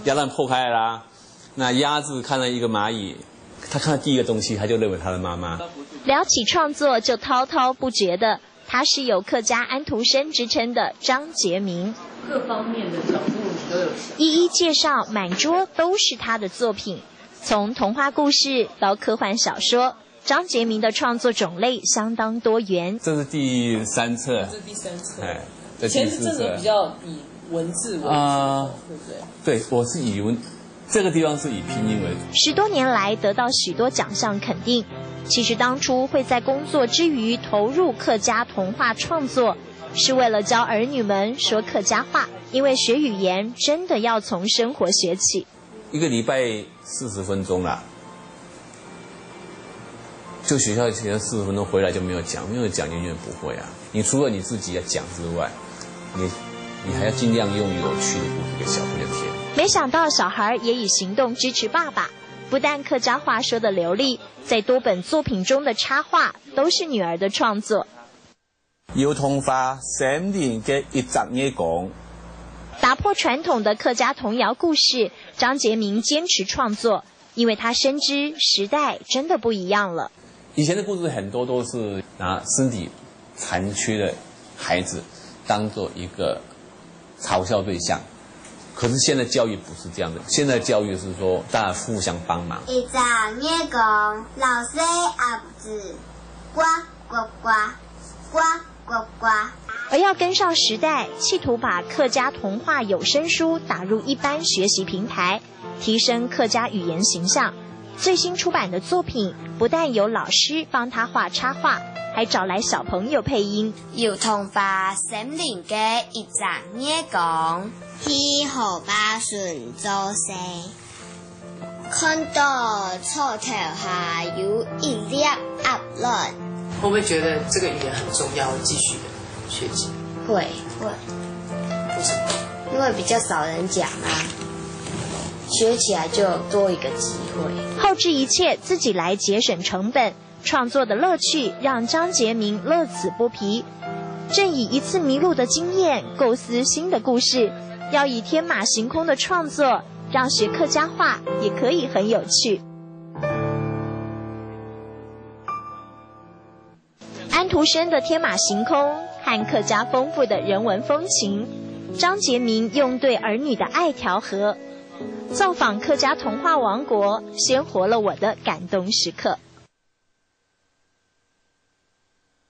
鸭蛋破开了啦。那鸭子看到一个蚂蚁，他看到第一个东西，他就认为他的妈妈。聊起创作就滔滔不绝的，他是有客家安徒生之称的张杰明。各方面的角度你都有写，一一介绍，满桌都是他的作品，从童话故事到科幻小说。张杰明的创作种类相当多元。这是第3册，这是第3册，哎，这以前第4册是真的比较以文字为主，对不对？对，我是以这个地方是以拼音为主。10多年来得到许多奖项肯定。其实当初会在工作之余投入客家童话创作，是为了教儿女们说客家话，因为学语言真的要从生活学起。1个礼拜40分钟啦。就学校学40分钟回来就没有讲，没有讲永远不会啊！你除了你自己要讲之外，你还要尽量用有趣的故事给小朋友听。没想到小孩也以行动支持爸爸，不但客家话说得流利，在多本作品中的插画都是女儿的创作。要童话3年嘅一集嘢講，打破传统的客家童谣故事，张杰明坚持创作，因为他深知时代真的不一样了。以前的故事很多都是拿身体残缺的孩子当做一个嘲笑对象，可是现在教育不是这样的，现在教育是说大家互相帮忙。一集嘢講，老師鴨子，呱呱呱，呱呱呱。而要跟上时代，企图把客家童话有声书打入一般学习平台，提升客家语言形象。最新出版的作品不但有老师帮他画插画，还找来小朋友配音。要童話3年嘅一集嘢講，天河巴順做事，看到草頭下有一粒鴨卵。会不会觉得这个语言很重要，继续学习？會，为什么？因為比較少人講啊，學起來就多一個機會。後置一切自己來節省成本，創作的樂趣讓張杰明樂此不疲。正以一次迷路的經驗構思新的故事，要以天馬行空的創作，讓學客家話也可以很有趣。安徒生的天馬行空和客家豐富的人文風情，張杰明用對兒女的愛調和。造訪客家童話王國，鮮活了我的感動時刻。